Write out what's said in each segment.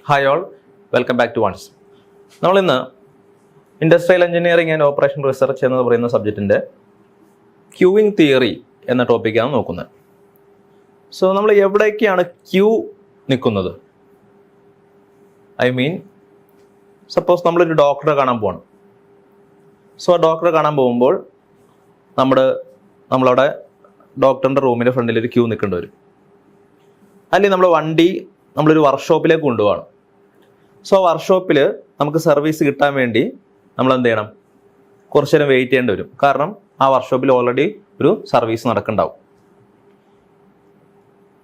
Hi all, welcome back to ones. നമ്മളിന്ന് industrial engineering and operation research എന്ന് പറയുന്ന സബ്ജക്റ്റിൻ്റെ queuing theory എന്ന ടോപ്പിക്കാണ് നോക്കുന്നത്. സോ നമ്മൾ എവിടേക്കാണ് ക്യൂ നിൽക്കുന്നത്? സപ്പോസ് നമ്മളൊരു ഡോക്ടറെ കാണാൻ പോവാണ്. സോ ആ ഡോക്ടറെ കാണാൻ പോകുമ്പോൾ നമ്മളവിടെ ഡോക്ടറിൻ്റെ റൂമിൻ്റെ ഫ്രണ്ടിൽ ഒരു ക്യൂ നിൽക്കേണ്ടി വരും. അല്ലെങ്കിൽ നമ്മളൊരു വർക്ക്ഷോപ്പിലേക്ക് കൊണ്ടുപോവാണ്. സോ വർക്ക്ഷോപ്പിൽ നമുക്ക് സർവീസ് കിട്ടാൻ വേണ്ടി നമ്മൾ എന്ത് ചെയ്യണം? കുറച്ച് നേരം വെയിറ്റ് ചെയ്യേണ്ടി വരും. കാരണം ആ വർക്ക്ഷോപ്പിൽ ഓൾറെഡി ഒരു സർവീസ് നടക്കുന്നുണ്ടാവും.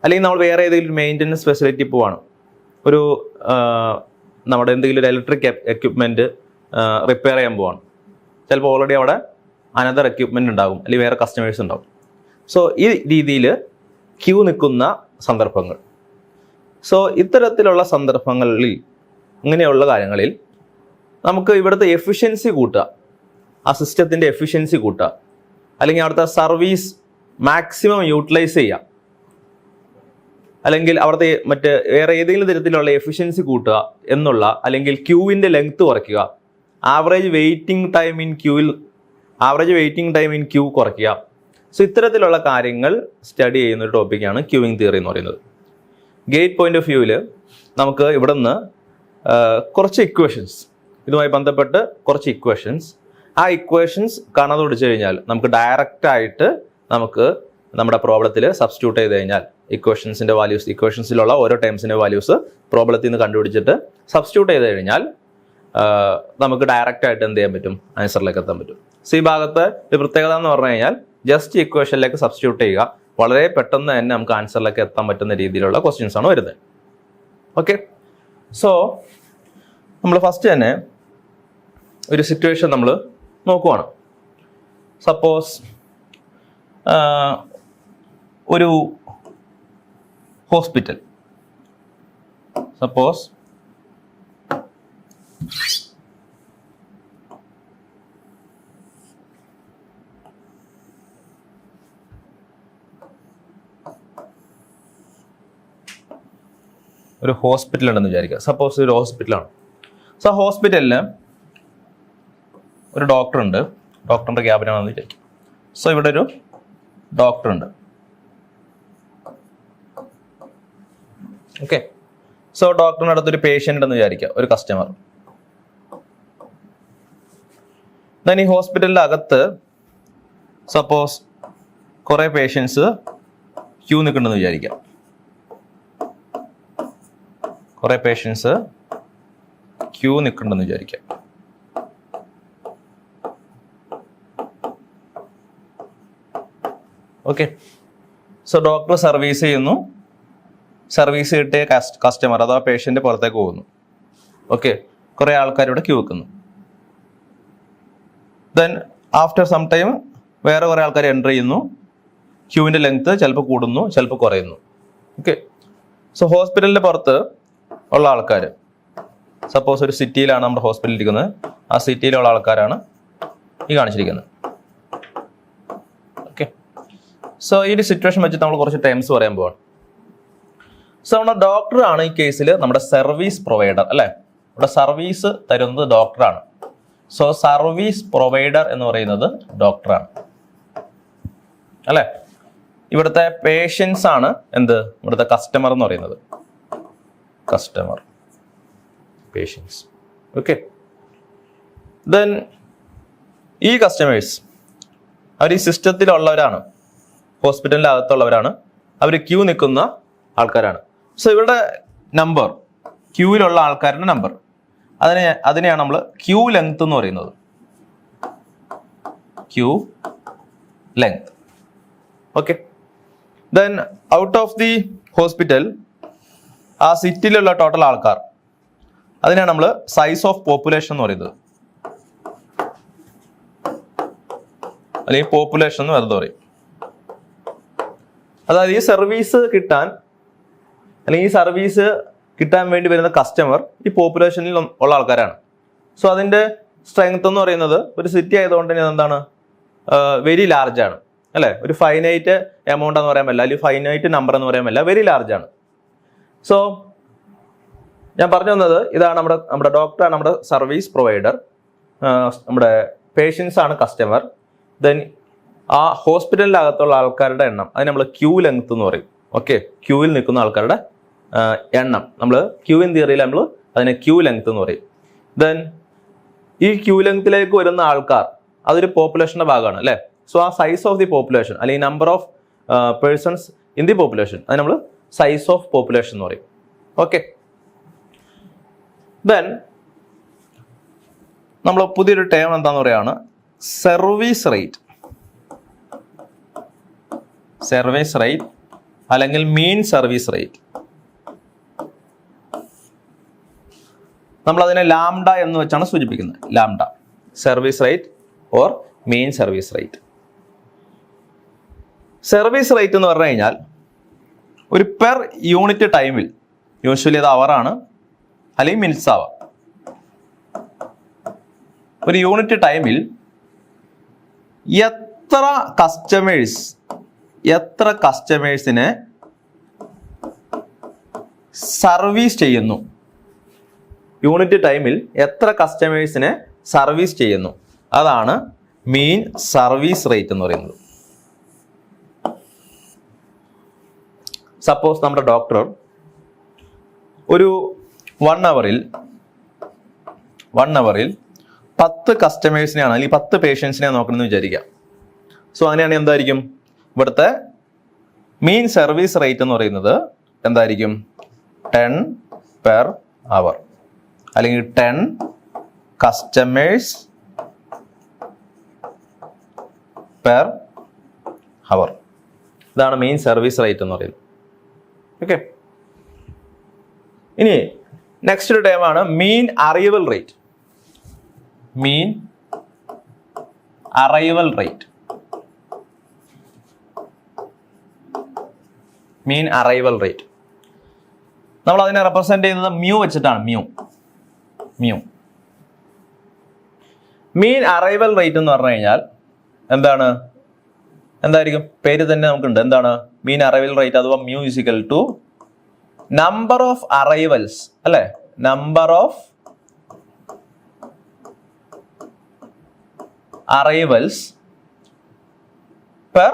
അല്ലെങ്കിൽ നമ്മൾ വേറെ ഏതെങ്കിലും മെയിൻ്റനൻസ് ഫെസിലിറ്റി പോവാണ്. നമ്മുടെ എന്തെങ്കിലും ഒരു ഇലക്ട്രിക് എക്യുപ്മെൻറ്റ് റിപ്പയർ ചെയ്യാൻ പോവാണ്. ചിലപ്പോൾ ഓൾറെഡി അവിടെ അനദർ എക്യുപ്മെൻറ്റ് ഉണ്ടാകും, അല്ലെങ്കിൽ വേറെ കസ്റ്റമേഴ്സ് ഉണ്ടാവും. സോ ഈ രീതിയിൽ ക്യൂ നിൽക്കുന്ന സന്ദർഭങ്ങൾ. സോ ഇത്തരത്തിലുള്ള സന്ദർഭങ്ങളിൽ, ഇങ്ങനെയുള്ള കാര്യങ്ങളിൽ നമുക്ക് ഇവിടുത്തെ എഫിഷ്യൻസി കൂട്ടുക, ആ സിസ്റ്റത്തിൻ്റെ എഫിഷ്യൻസി കൂട്ടുക, അല്ലെങ്കിൽ അവിടുത്തെ സർവീസ് മാക്സിമം യൂട്ടിലൈസ് ചെയ്യുക, അല്ലെങ്കിൽ അവിടുത്തെ വേറെ ഏതെങ്കിലും തരത്തിലുള്ള എഫിഷ്യൻസി കൂട്ടുക എന്നുള്ള, അല്ലെങ്കിൽ ക്യൂവിൻ്റെ ലെങ്ത് കുറയ്ക്കുക, average waiting time in queue കുറയ്ക്കുക. സോ ഇത്തരത്തിലുള്ള കാര്യങ്ങൾ സ്റ്റഡി ചെയ്യുന്ന ഒരു ടോപ്പിക്കാണ് ക്യൂവിങ് തിയറി എന്ന് പറയുന്നത്. ഗേറ്റ് പോയിന്റ് ഓഫ് വ്യൂവിൽ നമുക്ക് ഇവിടെ നിന്ന് കുറച്ച് ഇക്വേഷൻസ്, ഇതുമായി ബന്ധപ്പെട്ട് കുറച്ച് ഇക്വേഷൻസ്, ആ ഇക്വേഷൻസ് കാണാതെ പിടിച്ചു കഴിഞ്ഞാൽ നമുക്ക് ഡയറക്റ്റായിട്ട് നമ്മുടെ പ്രോബ്ലത്തിൽ സബ്സ്റ്റിറ്റ്യൂട്ട് ചെയ്ത് കഴിഞ്ഞാൽ ഇക്വേഷൻസിലുള്ള ഓരോ ടേംസിൻ്റെ വാല്യൂസ് പ്രോബ്ലത്തിൽ നിന്ന് കണ്ടുപിടിച്ചിട്ട് സബ്സ്റ്റിറ്റ്യൂട്ട് ചെയ്ത് കഴിഞ്ഞാൽ നമുക്ക് ഡയറക്റ്റായിട്ട് എന്ത് ചെയ്യാൻ പറ്റും? ആൻസറിലേക്ക് എത്താൻ പറ്റും. സോ ഈ ഭാഗത്ത് ഒരു പ്രത്യേകത എന്ന് പറഞ്ഞു കഴിഞ്ഞാൽ ജസ്റ്റ് ഇക്വേഷനിലേക്ക് സബ്സ്റ്റിറ്റ്യൂട്ട് ചെയ്യുക, വളരെ പെട്ടെന്ന് തന്നെ നമുക്ക് ആൻസറിലേക്ക് എത്താൻ പറ്റുന്ന രീതിയിലുള്ള ക്വസ്റ്റ്യൻസ് ആണ് വരുന്നത്. ഓക്കെ, സോ നമ്മൾ ഫസ്റ്റ് തന്നെ ഒരു സിറ്റുവേഷൻ നമ്മൾ നോക്കുവാണ്. സപ്പോസ് ഒരു ഹോസ്പിറ്റൽ, ഒരു ഹോസ്പിറ്റൽ ഉണ്ടെന്ന് വിചാരിക്കുക. സപ്പോസ് ഒരു ഹോസ്പിറ്റലാണ്. സോ ആ ഹോസ്പിറ്റലിൽ ഒരു ഡോക്ടറുണ്ട്, ഡോക്ടറിൻ്റെ ക്യാബിനാണെന്ന് വിചാരിക്കും. സോ ഇവിടെ ഒരു ഡോക്ടറുണ്ട്. ഓക്കെ, സോ ഡോക്ടറിൻ്റെ അടുത്തൊരു പേഷ്യൻ്റ് ഉണ്ടെന്ന് വിചാരിക്കുക, ഒരു കസ്റ്റമർ. ദെൻ ഈ ഹോസ്പിറ്റലിൻ്റെ അകത്ത് സപ്പോസ് കുറേ പേഷ്യൻസ് ക്യൂ നിൽക്കുന്നുണ്ടെന്ന് വിചാരിക്കാം. കുറേ പേഷ്യൻസ് ക്യൂ നിൽക്കുന്നുണ്ടെന്ന് വിചാരിക്കാം. ഓക്കെ, സോ ഡോക്ടർ സർവീസ് ചെയ്യുന്നു. സർവീസ് കിട്ടിയ കസ്റ്റമർ അഥവാ പേഷ്യൻ്റ് പുറത്തേക്ക് പോകുന്നു. ഓക്കെ, കുറേ ആൾക്കാർ ഇവിടെ ക്യൂ വെക്കുന്നു. ദെൻ ആഫ്റ്റർ സം ടൈം വേറെ കുറേ ആൾക്കാർ എൻ്റർ ചെയ്യുന്നു. ക്യൂവിൻ്റെ ലെങ്ത് ചിലപ്പോൾ കൂടുന്നു, ചിലപ്പോൾ കുറയുന്നു. ഓക്കെ, സോ ഹോസ്പിറ്റലിൻ്റെ പുറത്ത് ഉള്ള ആൾക്കാർ, സപ്പോസ് ഒരു സിറ്റിയിലാണ് നമ്മുടെ ഹോസ്പിറ്റലിൽ ഇരിക്കുന്നത്, ആ സിറ്റിയിലുള്ള ആൾക്കാരാണ് ഈ കാണിച്ചിരിക്കുന്നത്. ഓക്കെ, സോ ഈ ഒരു സിറ്റുവേഷൻ വെച്ചിട്ട് നമ്മൾ കുറച്ച് ടൈംസ് പറയാൻ പോവാണ്. സോ നമ്മുടെ ഡോക്ടറാണ് ഈ കേസിൽ നമ്മുടെ സർവീസ് പ്രൊവൈഡർ, അല്ലേ? ഇവിടെ സർവീസ് തരുന്നത് ഡോക്ടറാണ്. സോ സർവീസ് പ്രൊവൈഡർ എന്ന് പറയുന്നത് ഡോക്ടറാണ്, അല്ലേ? ഇവിടുത്തെ പേഷ്യൻസ് ആണ് ഇവിടുത്തെ കസ്റ്റമർ എന്ന് പറയുന്നത്. Customer, patients. ഓക്കെ, ദെൻ ഈ കസ്റ്റമേഴ്സ് അവർ ഈ സിസ്റ്റത്തിലുള്ളവരാണ്, ഹോസ്പിറ്റലിൻ്റെ അകത്തുള്ളവരാണ്, അവർ ക്യൂ നിൽക്കുന്ന ആൾക്കാരാണ്. സോ ഇവരുടെ നമ്പർ, ക്യൂവിലുള്ള ആൾക്കാരുടെ നമ്പർ, അതിനെയാണ് നമ്മൾ ക്യൂ ലെങ്ത് എന്ന് പറയുന്നത്. Queue length. Okay, then out of the hospital, ആ സിറ്റിയിലുള്ള ടോട്ടൽ ആൾക്കാർ, അതിനാണ് നമ്മൾ സൈസ് ഓഫ് പോപ്പുലേഷൻ എന്ന് പറയുന്നത്, അല്ലെങ്കിൽ പോപ്പുലേഷൻ എന്ന് വെറുതെ പറയും. അതായത് ഈ സർവീസ് കിട്ടാൻ, അല്ലെങ്കിൽ ഈ സർവീസ് കിട്ടാൻ വേണ്ടി വരുന്ന കസ്റ്റമർ ഈ പോപ്പുലേഷനിൽ ഉള്ള ആൾക്കാരാണ്. സോ അതിൻ്റെ സ്ട്രെങ്ത് എന്ന് പറയുന്നത് ഒരു സിറ്റി ആയതുകൊണ്ട് തന്നെ എന്താണ്, വെരി ലാർജ് ആണ്, അല്ലേ? ഒരു ഫൈനൈറ്റ് എമൗണ്ട് എന്ന് പറയാൻ പറ്റില്ല, അല്ലെങ്കിൽ ഫൈനൈറ്റ് നമ്പർ എന്ന് പറയാൻ പറ്റില്ല, വെരി ലാർജ് ആണ്. സോ ഞാൻ പറഞ്ഞു വന്നത് ഇതാണ് നമ്മുടെ ഡോക്ടറാണ് നമ്മുടെ സർവീസ് പ്രൊവൈഡർ, നമ്മുടെ പേഷ്യൻസ് ആണ് കസ്റ്റമർ. ദെൻ ആ ഹോസ്പിറ്റലിനകത്തുള്ള ആൾക്കാരുടെ എണ്ണം അത് നമ്മൾ ക്യൂ ലെങ്ത് എന്ന് പറയും. ഓക്കെ, ക്യൂവിൽ നിൽക്കുന്ന ആൾക്കാരുടെ എണ്ണം നമ്മൾ ക്യൂവിൻ തിയറിയിൽ നമ്മൾ അതിനെ ക്യൂ ലെങ്ത് എന്ന് പറയും. ദെൻ ഈ ക്യൂ ലെങ്ത്തിലേക്ക് വരുന്ന ആൾക്കാർ അതൊരു പോപ്പുലേഷൻ്റെ ഭാഗമാണ് അല്ലേ. സോ ആ സൈസ് ഓഫ് ദി പോപ്പുലേഷൻ അല്ലെങ്കിൽ number of persons in the population അത് നമ്മൾ സൈസ് ഓഫ് പോപ്പുലേഷൻ എന്ന് പറയും. ഓക്കെ, ദെൻ നമ്മൾ പുതിയൊരു ടേം എന്താന്ന് പറയാണ് സർവീസ് റേറ്റ്. സർവീസ് റേറ്റ് അല്ലെങ്കിൽ മീൻ സർവീസ് റേറ്റ്. നമ്മൾ അതിനെ ലാംഡ എന്ന് വെച്ചാണ് സൂചിപ്പിക്കുന്നത്. Lambda service rate or mean service rate. Service rate എന്ന് പറഞ്ഞു കഴിഞ്ഞാൽ ഒരു പെർ യൂണിറ്റ് ടൈമിൽ, യൂഷ്വലി അത് അവറാണ് അല്ലെങ്കിൽ മിനിറ്റ്സ് ആവാം, ഒരു യൂണിറ്റ് ടൈമിൽ എത്ര കസ്റ്റമേഴ്സിനെ സർവീസ് ചെയ്യുന്നു, യൂണിറ്റ് ടൈമിൽ എത്ര കസ്റ്റമേഴ്സിനെ സർവീസ് ചെയ്യുന്നു, അതാണ് മീൻ സർവീസ് റേറ്റ് എന്ന് പറയുന്നത്. സപ്പോസ് നമ്മുടെ ഡോക്ടർ ഒരു 1 അവറിൽ 10 കസ്റ്റമേഴ്സിനെയാണ് അല്ലെങ്കിൽ 10 പേഷ്യൻസിനെ നോക്കണമെന്ന് വിചാരിക്കാം. സോ അങ്ങനെയാണെങ്കിൽ എന്തായിരിക്കും ഇവിടുത്തെ മീൻ സർവീസ് റേറ്റ് എന്ന് പറയുന്നത് എന്തായിരിക്കും? 10 പെർ അവർ അല്ലെങ്കിൽ 10 കസ്റ്റമേഴ്സ് പെർ അവർ. ഇതാണ് മെയിൻ സർവീസ് റേറ്റ് എന്ന് പറയുന്നത്. ഓക്കെ, ഇനി നെക്സ്റ്റ് ഒരു ടൈമാണ് മീൻ അറൈവൽ റേറ്റ്. മീൻ അറൈവൽ റേറ്റ്. മീൻ അറൈവൽ റേറ്റ് നമ്മൾ അതിനെ റെപ്രസെന്റ് ചെയ്യുന്നത് മ്യൂ വെച്ചിട്ടാണ്. മീൻ അറൈവൽ റേറ്റ് എന്ന് പറഞ്ഞു കഴിഞ്ഞാൽ എന്തായിരിക്കും? പേര് തന്നെ നമുക്കുണ്ട്. എന്താണ് മീൻ അറൈവൽ റേറ്റ് അഥവാ mu equal to number of arrivals അല്ലെ, number of arrivals per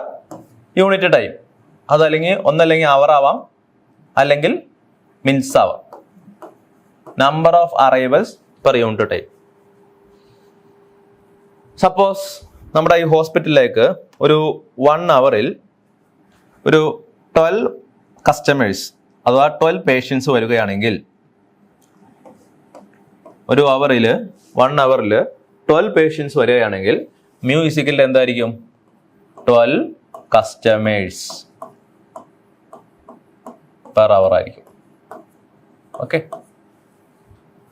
unit time. അതല്ലെങ്കിൽ ഒന്നല്ലെങ്കിൽ അവർ ആവാം അല്ലെങ്കിൽ മിനിറ്റ്സ് ആവാം. Number of arrivals per unit time. Suppose നമ്മുടെ ഈ ഹോസ്പിറ്റലിലേക്ക് ഒരു 1 അവറിൽ ഒരു 12 കസ്റ്റമേഴ്സ് അഥവാ 12 പേഷ്യൻസ് വരികയാണെങ്കിൽ ഒരു 1 അവറിൽ 12 പേഷ്യൻസ് വരികയാണെങ്കിൽ മ്യൂ ഈക്വൽ എന്തായിരിക്കും? 12 കസ്റ്റമേഴ്സ് പെർ അവർ ആയിരിക്കും. ഓക്കെ,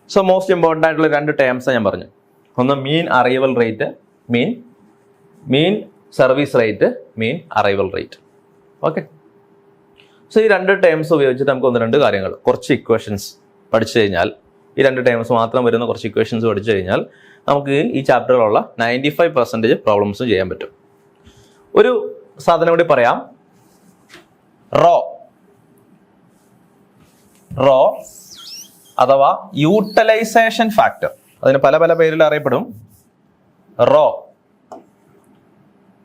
സോ മോസ്റ്റ് ഇമ്പോർട്ടൻ്റ് ആയിട്ടുള്ള 2 ടേംസ് ഞാൻ പറഞ്ഞു. ഒന്ന് മീൻ arrival rate, mean service rate, മീൻ അറൈവൽ റേറ്റ്. ഓക്കെ, സോ ഈ 2 ടേംസ് ഉപയോഗിച്ചിട്ട് നമുക്ക് 1-2 കാര്യങ്ങൾ, കുറച്ച് ഇക്വേഷൻസ് പഠിച്ചു കഴിഞ്ഞാൽ, ഈ 2 ടേംസ് മാത്രം വരുന്ന കുറച്ച് ഇക്വേഷൻസ് പഠിച്ചു കഴിഞ്ഞാൽ നമുക്ക് ഈ ചാപ്റ്ററിലുള്ള 95% പ്രോബ്ലംസും ചെയ്യാൻ പറ്റും. ഒരു സാധനം കൂടി പറയാം, റോ അഥവാ യൂട്ടിലൈസേഷൻ ഫാക്ടർ. അതിന് പല പല പേരിൽ അറിയപ്പെടും. റോ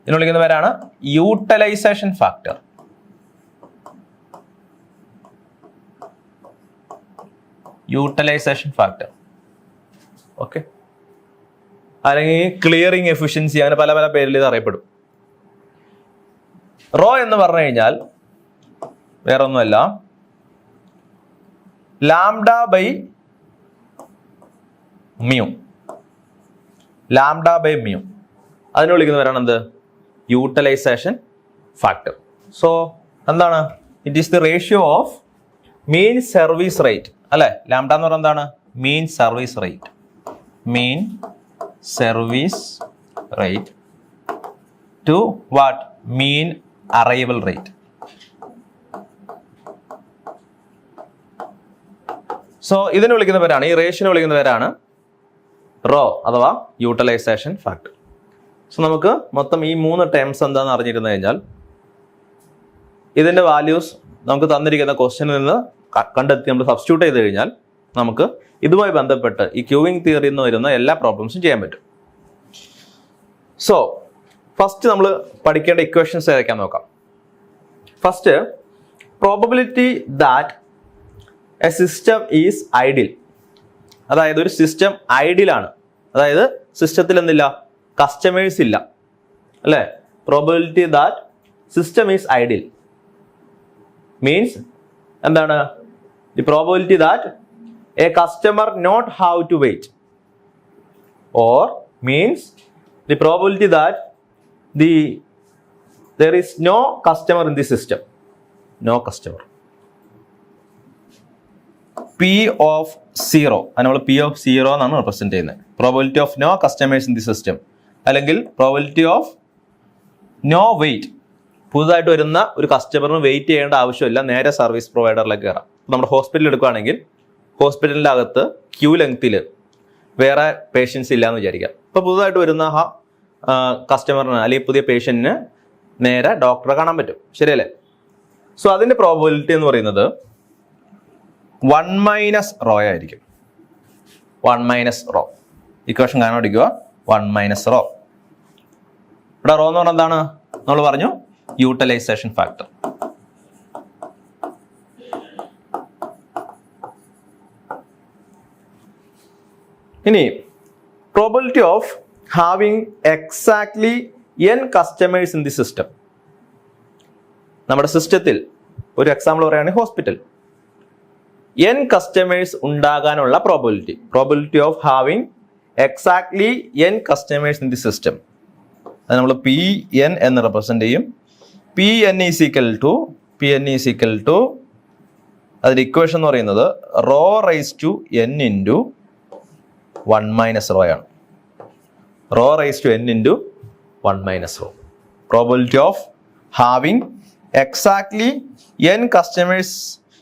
ഇതിന് വിളിക്കുന്ന പേരാണ് utilisation factor. Utilisation factor. Okay, അല്ലെങ്കിൽ ക്ലിയറിംഗ് എഫിഷ്യൻസി, അങ്ങനെ പല പല പേരിൽ ഇത് അറിയപ്പെടും. റോ എന്ന് പറഞ്ഞു കഴിഞ്ഞാൽ വേറെ ഒന്നുമല്ല, ലാംഡ ബൈ മ്യൂ. അതിന് വിളിക്കുന്നവരാണ് എന്ത്? Utilization factor. സോ എന്താണ്? It is the ratio of mean service rate അല്ലെ. ലാംഡ എന്ന് പറയുന്നത് എന്താണ്? Mean service rate. Mean service rate to what? Mean arrival rate. So ഇതിന് വിളിക്കുന്ന പേരാണ്, ഈ റേഷ്യോനെ വിളിക്കുന്ന പേരാണ് റോ അഥവാ യൂട്ടിലൈസേഷൻ ഫാക്ടർ. സോ നമുക്ക് മൊത്തം ഈ 3 ടേംസ് എന്താണെന്ന് അറിഞ്ഞിരുന്നു കഴിഞ്ഞാൽ ഇതിന്റെ വാല്യൂസ് നമുക്ക് തന്നിരിക്കുന്ന ക്വസ്റ്റ്യനിൽ നിന്ന് കണ്ടെത്തി നമ്മൾ സബ്സ്റ്റിറ്റ്യൂട്ട് ചെയ്ത് കഴിഞ്ഞാൽ നമുക്ക് ഇതുമായി ബന്ധപ്പെട്ട് ഈ ക്യൂവിംഗ് തിയറി എന്ന് വരുന്ന എല്ലാ പ്രോബ്ലംസും ചെയ്യാൻ പറ്റും. സോ ഫസ്റ്റ് നമ്മൾ പഠിക്കേണ്ട ഇക്വേഷൻസ് ഏതൊക്കെയാ നോക്കാം. First, probability that A system is idle. അതായത് ഒരു സിസ്റ്റം ഐഡിലാണ്, അതായത് സിസ്റ്റത്തിൽ എന്തില്ല, കസ്റ്റമേഴ്സ് ഇല്ല, അല്ലേ? Probability that system is idle means എന്താണ്? The probability that a customer not have to wait, or means the probability that there is no customer in the system. No customer. P of 0. അത് നമ്മൾ P of 0 എന്നാണ് represent ചെയ്യുന്നത്. Probability of no customers in the system, അല്ലെങ്കിൽ probability of no wait. പുതുതായിട്ട് വരുന്ന ഒരു കസ്റ്റമറിന് wait ചെയ്യേണ്ട ആവശ്യമില്ല, നേരെ സർവീസ് പ്രൊവൈഡറിലേക്ക് കയറാം. നമ്മുടെ ഹോസ്പിറ്റലിൽ എടുക്കുകയാണെങ്കിൽ ഹോസ്പിറ്റലിൻ്റെ അകത്ത് ക്യൂ ലെങ്ത്തിൽ വേറെ പേഷ്യൻസ് ഇല്ല എന്ന് വിചാരിക്കാം. ഇപ്പോൾ പുതുതായിട്ട് വരുന്ന കസ്റ്റമറിന് അല്ലെങ്കിൽ പുതിയ പേഷ്യൻറ്റിന് നേരെ ഡോക്ടറെ കാണാൻ പറ്റും, ശരിയല്ലേ? സോ അതിൻ്റെ പ്രോബബിലിറ്റി എന്ന് പറയുന്നത് 1 - റോ ആയിരിക്കും. 1 - റോ. ഇക്വേഷൻ കാണാൻ പഠിക്കുക. 1 - റോ. ഇവിടെ റോ എന്ന് പറഞ്ഞാൽ എന്താണ്? നമ്മൾ പറഞ്ഞു യൂട്ടിലൈസേഷൻ ഫാക്ടർ. ഇനി probability of having exactly n customers in the system. നമ്മുടെ സിസ്റ്റത്തിൽ ഒരു എക്സാമ്പിൾ പറയുകയാണെങ്കിൽ ഹോസ്പിറ്റൽ, n കസ്റ്റമേഴ്സ് ഉണ്ടാകാനുള്ള probability of having exactly n customers in the system, അത് നമ്മൾ Pn എന്ന് റെപ്രസെന്റ് ചെയ്യും. Pn ഈസ് ഈക്വൽ ടു അതിന്റെ ഇക്വേഷൻ എന്ന് പറയുന്നത് rho raise to n into 1 - rho ആണ്. Rho raise to n into 1 - rho. Probability of having exactly n customers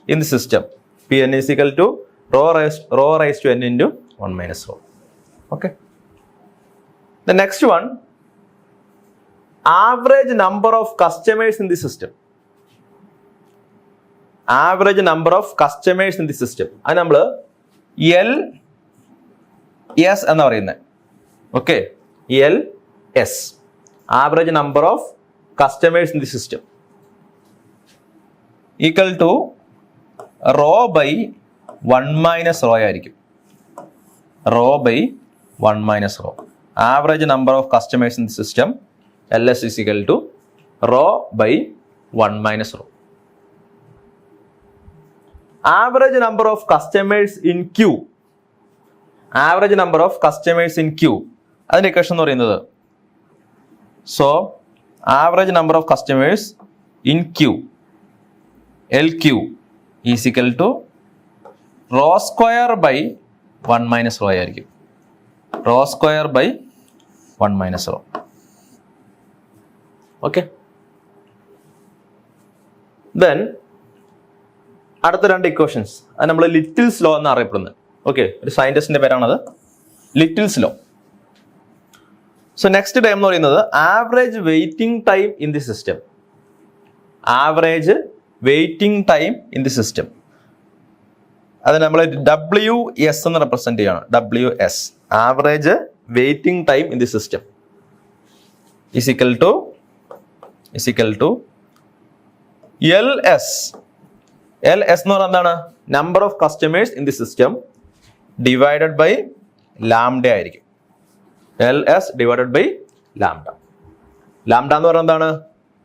in the system, Pn is equal to rho raise to n into 1 - rho. Okay. The next one, average number of customers in the system. Average number of customers in the system അത് നമ്മൾ LS എന്ന് പറയുന്നത്. Okay, LS, average number of customers in the system, equal to rho by 1 - rho ആയിരിക്കും. Rho by 1 - rho. Average number of customers in the system LS is equal to rho by 1 - rho. Average number of customers in queue. Average number of customers in queue അതിന്റെ equation എന്ന് പറയുന്നത്, so average number of customers in queue LQ is equal to rho square by 1 - rho ആയിരിക്കും. Rho square by 1 - rho. Okay. Then അടുത്ത രണ്ട് equations അത് നമ്മൾ littles law എന്ന് അറിയപ്പെടുന്നത്. ഓക്കെ, ഒരു സയന്റിസ്റ്റിന്റെ പേരാണത്, Little's law. So next time എന്ന് പറയുന്നത് average waiting time in the system. Average waiting time in the system അത് നമ്മൾ WS എന്ന് റെപ്രസെന്റ് ചെയ്യണം. WS, average waiting time in the system is equal to LS. LS എന്ന് പറഞ്ഞാൽ എന്താണ്? Number of customers in the system divided by lambda ആയിരിക്കും. LS divided by lambda. Lambda എന്ന് പറഞ്ഞാൽ എന്താണ്?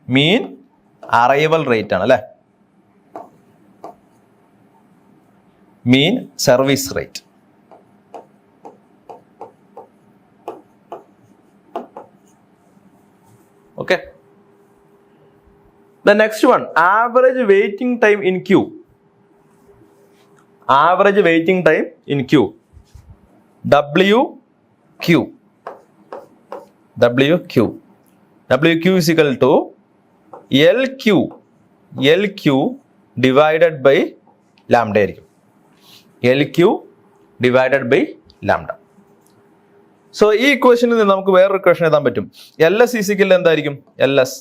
മീൻ അറൈവൽ റേറ്റ് ആണ്, അല്ലെ? മീൻ service rate. Okay. The next one, average waiting time in queue. Average waiting time in queue. WQ. WQ is equal to LQ divided by lambda ആയിരിക്കും. LQ divided by lambda. So ഈ ഇക്വേഷനിൽ നിന്ന് നമുക്ക് വേറൊരു equation എഴുതാൻ പറ്റും. LS is equal to എന്തായിരിക്കും? LS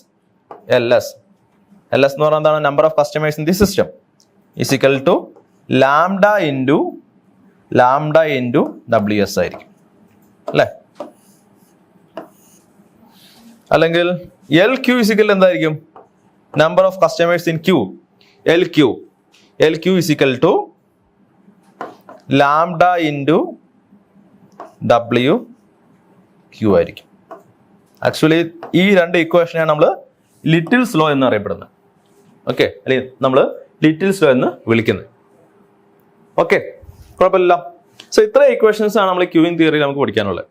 എന്ന് പറഞ്ഞാൽ എന്താണ്? Number of customers in the system is equal to lambda into lambda into WS ആയിരിക്കും അല്ലേ? അല്ലെങ്കിൽ LQ ഇസിക്കൽ എന്തായിരിക്കും? Number of customers in queue. LQ is equal to lambda into WQ ആയിരിക്കും. Actually ഈ രണ്ട് ഇക്വേഷനാണ് നമ്മൾ ലിറ്റിൽസ് ലോ എന്ന് അറിയപ്പെടുന്നത്. ഓക്കെ, അല്ലെങ്കിൽ നമ്മൾ ലിറ്റിൽസ് ലോ എന്ന് വിളിക്കുന്നത്. ഓക്കെ, കുഴപ്പമില്ല. സോ ഇത്ര ഇക്വേഷൻസ് ആണ് നമ്മൾ ക്യൂവിംഗ് തിയറിയിൽ നമുക്ക് പഠിക്കാനുള്ളത്.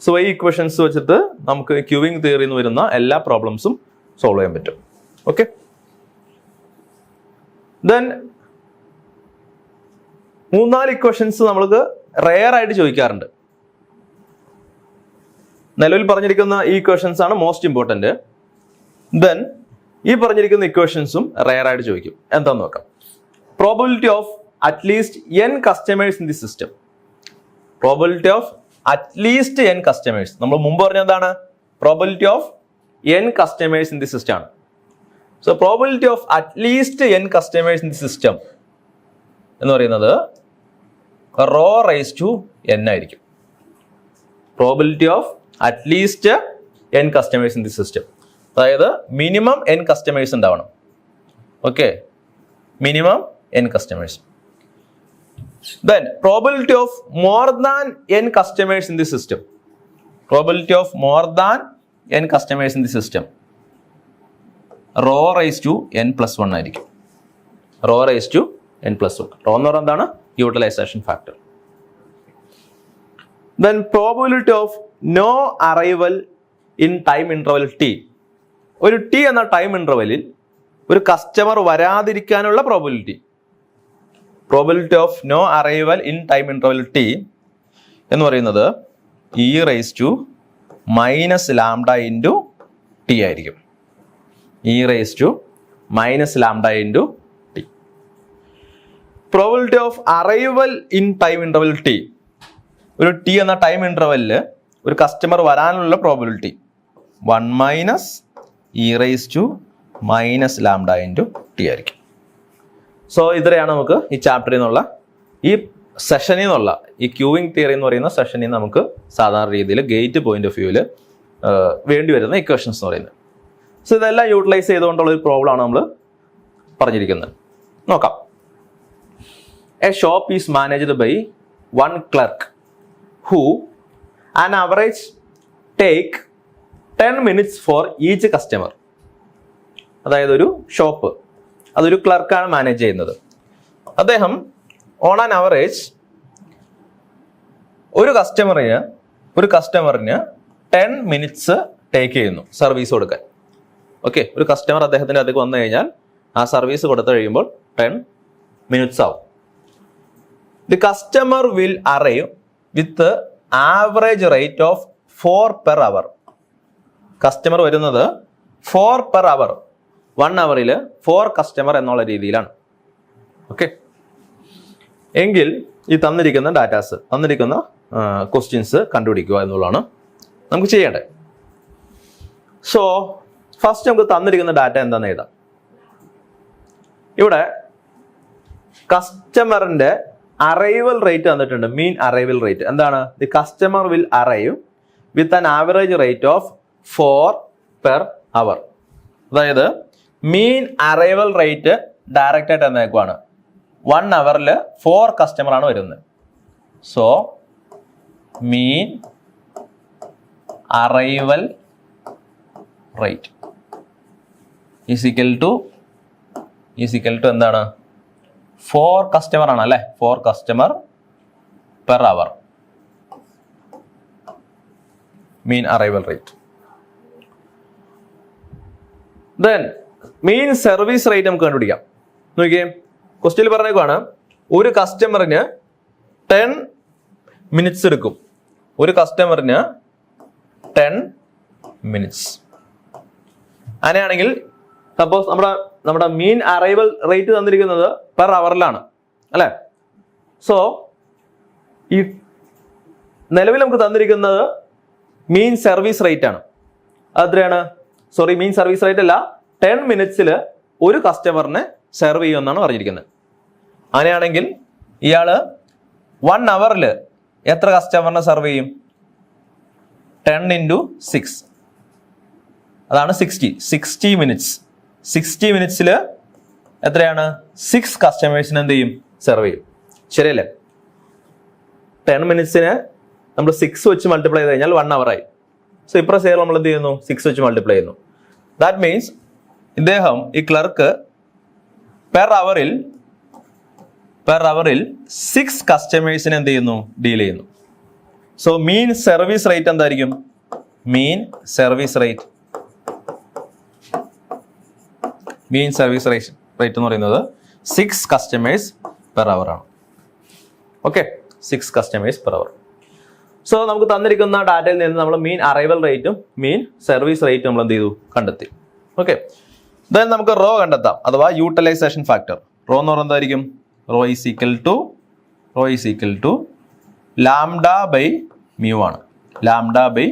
സോ ഈ ഇക്വേഷൻസ് വെച്ചിട്ട് നമുക്ക് ക്യൂവിംഗ് തിയറിയിൽ നിന്ന് വരുന്ന എല്ലാ പ്രോബ്ലംസും സോൾവ് ചെയ്യാൻ പറ്റും. ഓക്കെ, ദെൻ 3-4 ഇക്വേഷൻസ് നമ്മൾക്ക് റെയർ ആയിട്ട് ചോദിക്കാറുണ്ട്. നിലവിൽ പറഞ്ഞിരിക്കുന്ന ഈ ഇക്വേഷൻസ് ആണ് മോസ്റ്റ് ഇമ്പോർട്ടൻറ്റ്. ദെൻ ഈ പറഞ്ഞിരിക്കുന്ന ഇക്വേഷൻസും റെയർ ആയിട്ട് ചോദിക്കും. എന്താന്ന് നോക്കാം. Probability of at least n customers in the system. Probability of at least n customers. നമ്മൾ മുമ്പ് പറഞ്ഞ എന്താണ്? Probability of n customers in the system ആണ്. So probability of at least n customers in the system എന്ന് പറയുന്നത് റോ റൈസ് ടു n ആയിരിക്കും. Probability of at least n customers in the system, അതായത് minimum n customers ഉണ്ടാവണം. Okay, minimum n customers. Then probability of more than n customers in the system. Probability of more than n customers in the system. Rho raised to n plus 1 ആയിരിക്കും. Rho raised to n plus 1. Rho എന്ന് പറയുന്നത് എന്താണ്? Utilization factor. Then probability of no arrival in time interval t. ഒരു t എന്ന time ഇന്റർവെല്ലിൽ ഒരു customer വരാതിരിക്കാനുള്ള probability. Probability of no arrival in time interval t എന്ന് പറയുന്നത് e raise to minus lambda into t ആയിരിക്കും. e raise to minus lambda into t. Probability of arrival in time interval t. ഒരു t എന്ന time ഇന്റർവെല്ലിൽ ഒരു customer വരാനുള്ള probability 1 minus e raise to minus lambda into t ആയിരിക്കും. So ഇത്രയാണ് നമുക്ക് ഈ ചാപ്റ്ററിൽ നിന്നുള്ള, ഈ സെഷനിൽ നിന്നുള്ള, ഈ ക്യൂവിംഗ് തിയറി എന്ന് പറയുന്ന സെഷനിൽ നമുക്ക് സാധാരണ രീതിയിൽ ഗേറ്റ് പോയിന്റ് ഓഫ് വ്യൂവിൽ വേണ്ടി വരുന്ന ഇക്വേഷൻസ് എന്ന് പറയുന്നത്. സോ ഇതെല്ലാം യൂട്ടിലൈസ് ചെയ്തുകൊണ്ടുള്ള ഒരു പ്രോബ്ലം ആണ് നമ്മൾ പറഞ്ഞിരിക്കുന്നത്. നോക്കാം. A shop is managed by 1 clerk who an average take 10 minutes for each customer. അതായത് ഒരു ഷോപ്പ്, അതൊരു ക്ലർക്കാണ് മാനേജ് ചെയ്യുന്നത്. അദ്ദേഹം ഓൺ ആൻ അവറേജ് ഒരു കസ്റ്റമറിന് 10 മിനിറ്റ്സ് ടേക്ക് ചെയ്യുന്നു സർവീസ് കൊടുക്കാൻ. ഓക്കെ, ഒരു കസ്റ്റമർ അദ്ദേഹത്തിൻ്റെ അടുത്തേക്ക് വന്നു കഴിഞ്ഞാൽ ആ സർവീസ് കൊടുത്തു കഴിയുമ്പോൾ 10 മിനിറ്റ്സ് ആവും. The customer will arrive with average rate of 4 per hour. Customer വരുന്നത് 4 പെർ അവർ, 1 അവറിൽ 4 കസ്റ്റമർ എന്നുള്ള രീതിയിലാണ്. ഓക്കെ, എങ്കിൽ ഈ തന്നിരിക്കുന്ന ഡാറ്റാസ്, തന്നിരിക്കുന്ന ക്വസ്റ്റ്യൻസ് കണ്ടുപിടിക്കുക എന്നുള്ളതാണ് നമുക്ക് ചെയ്യേണ്ടത്. സോ ഫസ്റ്റ് നമുക്ക് തന്നിരിക്കുന്ന ഡാറ്റ എന്താണെന്ന് എഴുതാം. ഇവിടെ കസ്റ്റമറിന്റെ അറൈവൽ റേറ്റ് തന്നിട്ടുണ്ട്. മീൻ അറൈവൽ റേറ്റ് എന്താണ്? The customer will arrive with an average rate of 4 per hour. അതായത് മീൻ അറൈവൽ റേറ്റ് ഡയറക്റ്റ് ആയിട്ട് എന്നേക്കുവാണ്. 1 അവറിൽ 4 കസ്റ്റമർ ആണ് വരുന്നത്. So mean arrival rate is equal to എന്താണ്? 4 കസ്റ്റമർ ആണ് അല്ലേ? 4 customer per hour mean arrival rate. Then mean service rate നമുക്ക് കണ്ടുപിടിക്കാം. നോക്കിയേ, ക്വസ്റ്റ്യനിൽ പറഞ്ഞേക്കാണ് ഒരു കസ്റ്റമറിന് 10 മിനിറ്റ്സ് എടുക്കും. ഒരു കസ്റ്റമറിന് 10 മിനിറ്റ്സ്. അങ്ങനെയാണെങ്കിൽ സപ്പോസ് നമ്മുടെ മീൻ അറൈവൽ റേറ്റ് തന്നിരിക്കുന്നത് പെർ അവറിലാണ് അല്ലേ? സോ ഈ നിലവിൽ നമുക്ക് തന്നിരിക്കുന്നത് മീൻ സർവീസ് റേറ്റ് ആണ്. അതെത്രയാണ്? സോറി, മീൻ സർവീസ് റേറ്റ് അല്ല, 10 മിനിറ്റ്സിൽ ഒരു കസ്റ്റമറിനെ സെർവ് ചെയ്യുമെന്നാണ് പറഞ്ഞിരിക്കുന്നത്. അങ്ങനെയാണെങ്കിൽ ഇയാൾ 1 hourൽ എത്ര കസ്റ്റമറിനെ സെർവ് ചെയ്യും? 10 into 6, അതാണ് 60 മിനിറ്റ്സ്. 60 മിനിറ്റ്സിൽ എത്രയാണ്? 6 കസ്റ്റമേഴ്സിന് എന്ത് ചെയ്യും? സെർവ് ചെയ്യും. ശരിയല്ലേ? 10 മിനിറ്റ്സിന് നമ്മൾ 6 വെച്ച് മൾട്ടിപ്ലൈ ചെയ്ത് കഴിഞ്ഞാൽ 1 hour ആയി. സോ ഇപ്രസേർ നമ്മൾ എന്ത് ചെയ്യുന്നു? 6 വെച്ച് മൾട്ടിപ്ലൈ ചെയ്യുന്നു. ദാറ്റ് മീൻസ് ഇദ്ദേഹം, ഈ ക്ലർക്ക് പെർ അവറിൽ 6 കസ്റ്റമേഴ്സിന് എന്ത് ചെയ്യുന്നു? ഡീൽ ചെയ്യുന്നു. സോ മീൻ സർവീസ് റേറ്റ് എന്തായിരിക്കും? മീൻ സർവീസ് റേറ്റ് എന്ന് പറയുന്നത് 6 കസ്റ്റമേഴ്സ് പെർ അവർ ആണ്. Okay, 6 customers per hour. So നമുക്ക് തന്നിരിക്കുന്ന ഡാറ്റയിൽ നിന്ന് നമ്മൾ മീൻ അറൈവൽ റേറ്റും മീൻ സർവീസ് റേറ്റും നമ്മൾ എന്ത് ചെയ്തു? കണ്ടെത്തി. ഓക്കെ, ദെൻ നമുക്ക് റോ കണ്ടെത്താം, അഥവാ യൂട്ടിലൈസേഷൻ ഫാക്ടർ. റോ എന്ന് പറയുന്നത് എന്തായിരിക്കും? Rho is equal to lambda by mu ആണ്. Lambda by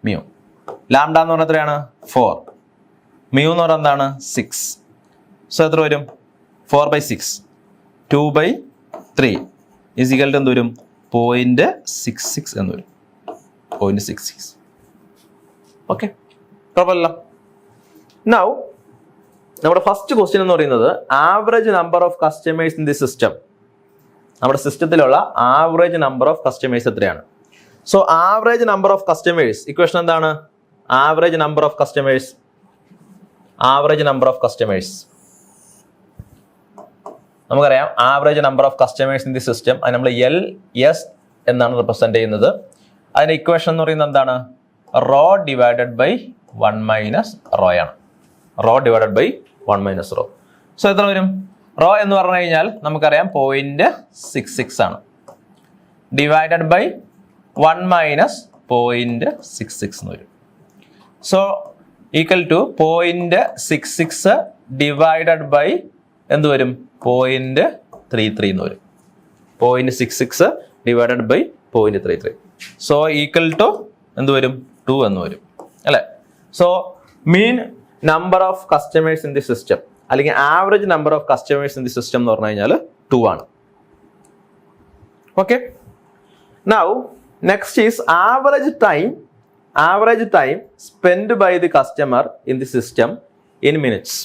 mu. ലാംഡ എന്ന് പറഞ്ഞാൽ എത്രയാണ്? 4. മ്യൂ എന്ന് പറഞ്ഞാൽ എന്താണ്? 6. സോ എത്ര വരും? 4/6. 2/3 ഈസ് ഈക്വൽ ടു എന്ത് വരും? 0.66 എന്ന് വരും. 0.66. ഓക്കെ, കുഴപ്പമില്ല. നൗ നമ്മുടെ ഫസ്റ്റ് ക്വസ്റ്റ്യൻ എന്ന് പറയുന്നത് average number of customers in the system. നമ്മുടെ സിസ്റ്റത്തിലുള്ള ആവറേജ് നമ്പർ ഓഫ് കസ്റ്റമേഴ്സ് എത്രയാണ്? So average number of customers equation എന്താണ്? ആവറേജ് നമ്പർ ഓഫ് കസ്റ്റമേഴ്സ് നമുക്കറിയാം. Average number of customers in the system അത് നമ്മൾ LS എന്നാണ് represent ചെയ്യുന്നത്. അതിന്റെ ഇക്വേഷൻ എന്ന് പറയുന്നത് എന്താണ്? Rho divided by 1 minus rho ആണ്. Rho divided by 1 minus rho. So എത്ര വരും? റോ എന്ന് പറഞ്ഞു കഴിഞ്ഞാൽ നമുക്കറിയാം 0.66 ആണ്. ഡിവൈഡഡ് ബൈ 1 മൈനസ് 0.66 എന്ന് വരും. So equal to 0.66 divided by എന്ത് വരും? 0.33 എന്ന് വരും. 0.66 divided by 0.33. So equal to എന്ത് വരും? 2 എന്ന് വരും അല്ലെ? So mean number of customers in the system അല്ലെങ്കിൽ average number of customers in the system എന്ന് പറഞ്ഞു കഴിഞ്ഞാൽ 2 ആണ്. Okay, now next is average time spend by the customer in the system in minutes.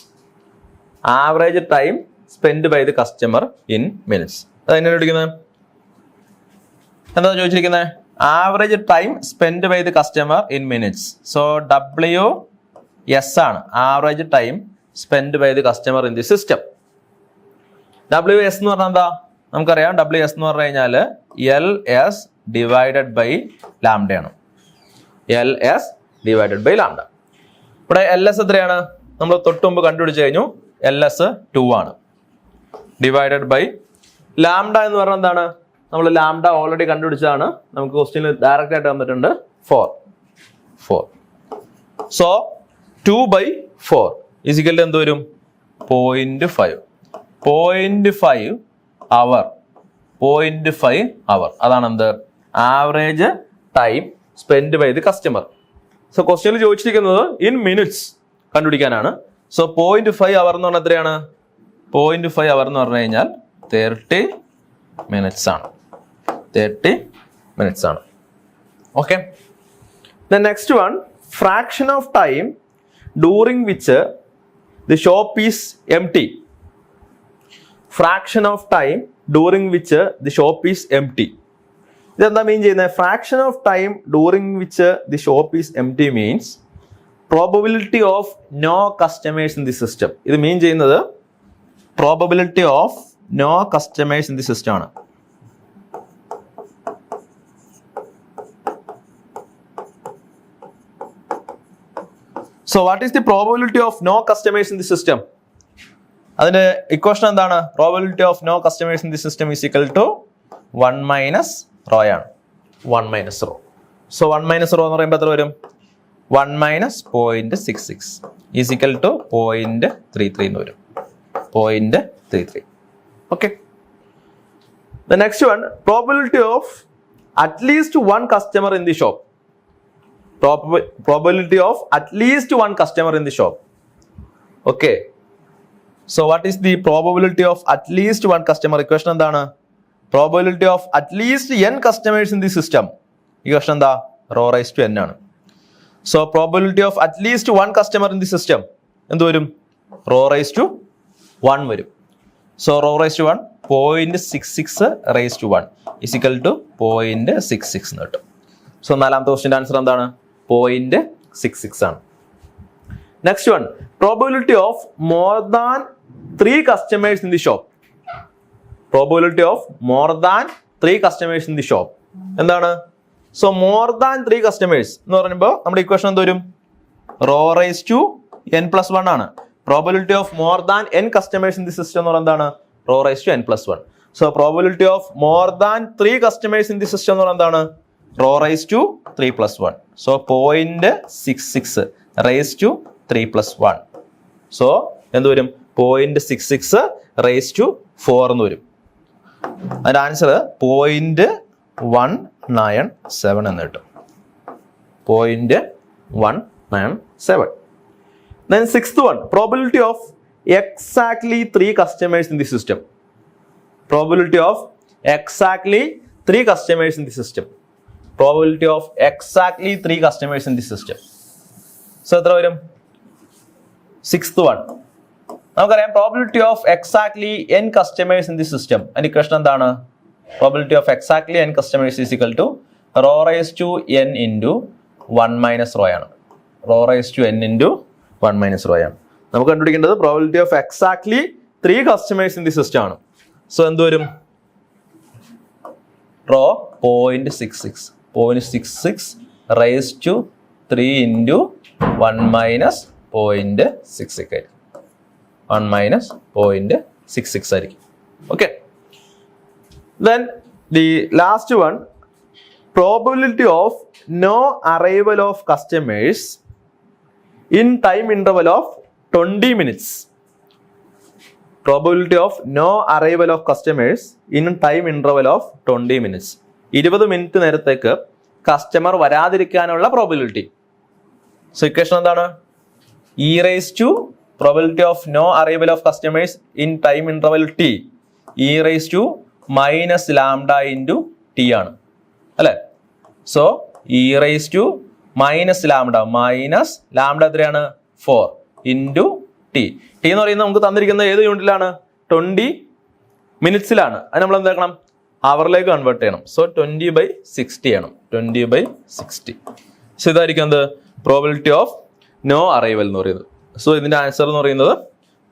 Average time spend by the customer in minutes. അതെങ്ങനെ വിളിക്കുന്നത്? എന്താ ചോദിച്ചിരിക്കുന്നത്? Average time spend by the customer in minutes. So WS ആണ് average time spend by the customer in the system. WS എന്ന് പറഞ്ഞാൽ എന്താ? നമുക്കറിയാം WS എന്ന് പറഞ്ഞു കഴിഞ്ഞാൽ LS ഡിവൈഡഡ് ബൈ ലാംഡ ആണ്. LS divided by lambda. ഇവിടെ LS എത്രയാണ്? നമ്മൾ തൊട്ട് മുമ്പ് കണ്ടുപിടിച്ച് കഴിഞ്ഞു. LS 2 ആണ്. ഡിവൈഡഡ് ബൈ ലാംഡ എന്ന് പറഞ്ഞാൽ എന്താണ്? നമ്മൾ ലാംഡ ഓൾറെഡി കണ്ടുപിടിച്ചതാണ്. നമുക്ക് ക്വസ്റ്റ്യനിൽ ഡയറക്റ്റ് ആയിട്ട് വന്നിട്ടുണ്ട് 4. സോ 2/4 ഈസ് ഈക്വൽ ടു എന്ത് വരും? 0.5 അവർ. 0.5 അവർ. അതാണ് എന്ത്? Average time spend by the customer. So ക്വസ്റ്റ്യനിൽ ചോദിച്ചിരിക്കുന്നത് ഇൻ മിനിറ്റ്സ് കണ്ടുപിടിക്കാനാണ്. സോ 0.5 അവർ എന്ന് പറഞ്ഞാൽ എത്രയാണ്? 0.5 അവർ എന്ന് പറഞ്ഞു കഴിഞ്ഞാൽ 30 മിനിറ്റ്സ് ആണ്. 30 മിനിറ്റ്സ് ആണ്. Okay, the next one fraction of time during which the shop is empty. Fraction of time during which the shop is empty. ഇതെന്താ മീൻ ചെയ്യുന്നത്? Fraction of time during which the shop is empty means probability of no customers in the system. ഇത് mean ചെയ്യുന്നത് probability of no customers in the system ആണ്. So what is the probability of no customers in the system? അതിന്റെ equation എന്താണ്? Probability of no customers in the system is equal to 1 minus rho ആണ്. 1 minus rho. So 1 minus rho എന്ന് പറയുമ്പോൾ എത്ര വരും? 1 minus 0.66 is equal to 0.33 എന്ന് വരും. 0.33. Okay, the next one probability of at least 1 customer in the shop. Probability of at least 1 customer in the shop. Okay, so what is the probability of at least 1 customer? Equation എന്താണ്? Probability of at least n customers in the system. ഈ question എന്താ? Rho raise to n ആണ്. So probability of at least 1 customer in the system എന്ത് വരും? Rho raise to 1 വരും. So rho raise to 1 0.66 raise to 1 is equal to 0.66 എന്ന് കിട്ടും. So നാലാമത്തെ ക്വസ്റ്റിന്റെ answer എന്താണ്? 0.66 ആണ്. Next one, probability of more than 3 customers in the shop. Probability of more than 3 customers in the shop എന്താണ്? So more than 3 customers എന്ന് പറയുമ്പോൾ നമ്മുടെ equation എന്ത് വരും? റോ റൈസ് ടു n+1 ആണ്. Probability of more than n customers in the system എന്ന് പറയുന്നത് എന്താണ്? Rho raise to n+1. So probability of more than 3 customers in the system എന്ന് പറയുന്നത് എന്താണ്? Rho raise to 3+1. So 0.66 raise to 3+1. So എന്ത് വരും? 0.66 raise to 4 എന്ന് വരും. അതിന്റെ ആൻസർ 0.197 എന്ന് കിട്ടും. 0.197. Then sixth one, probability of exactly 3 customers in the system. Probability of exactly 3 customers in the system. Probability of exactly 3 customers in the system. So എത്ര വരും? Sixth one. നമുക്കറിയാം probability of exactly n customers in the system. അതിന്റെ equation എന്താണ്? Probability of exactly n customers is equal to rho raise to n into 1 minus rho ആണ്. Rho raise to n into 1 minus rho ആണ്. നമുക്ക് കണ്ടുപിടിക്കേണ്ടത് probability of exactly 3 customers in the system ആണ്. So എന്ത് വരും? Rho 0.66 raise to 3 into 1 minus 0.66 1 minus 0.66 ആയിരിക്കും. Okay. Then the last one, probability of no arrival of customers in time interval of 20 minutes. Probability of no arrival of customers in time interval of 20 minutes. 20 minute നേരത്തേക്ക് customer വരാതിരിക്കാനുള്ള probability. So equation എന്താണ്? E raise to probability of no arrival of customers in time interval t e raised to minus lambda into t ആണ് അല്ലേ? So e raised to minus lambda എത്രയാണ്? 4 into t. t എന്ന് പറയുന്നത് നമുക്ക് തന്നിരിക്കുന്നത് ഏത് യൂണിറ്റിലാണ്? 20 മിനിറ്റ്സിലാണ്. അത് നമ്മൾ എന്താക്കണം? അവറിലേക്ക് കൺവേർട്ട് ചെയ്യണം. സോ 20/60 ആണ്. 20/60. സോ ഇതായിരിക്കും എന്ത്? പ്രോബിലിറ്റി ഓഫ് നോ അറൈവൽ എന്ന് പറയുന്നത്. സോ ഇതിന്റെ ആൻസർ എന്ന് പറയുന്നത്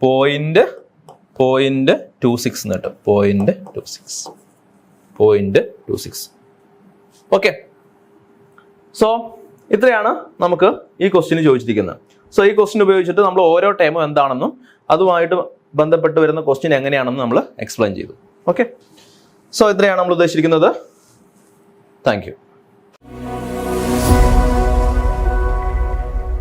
0.26 എന്ന് കിട്ടും. 0.26. ഓക്കെ. സോ ഇത്രയാണ് നമുക്ക് ഈ ക്വസ്റ്റ്യൻ ചോദിച്ചിരിക്കുന്നത്. സോ ഈ ക്വസ്റ്റ്യൻ ഉപയോഗിച്ചിട്ട് നമ്മൾ ഓരോ ടൈമും എന്താണെന്നും അതുമായിട്ട് ബന്ധപ്പെട്ട് വരുന്ന ക്വസ്റ്റ്യൻ എങ്ങനെയാണെന്നും നമ്മൾ എക്സ്പ്ലെയിൻ ചെയ്തു. ഓക്കെ. സോ ഇത്രയാണ് നമ്മൾ ഉദ്ദേശിച്ചിരിക്കുന്നത്. Thank U.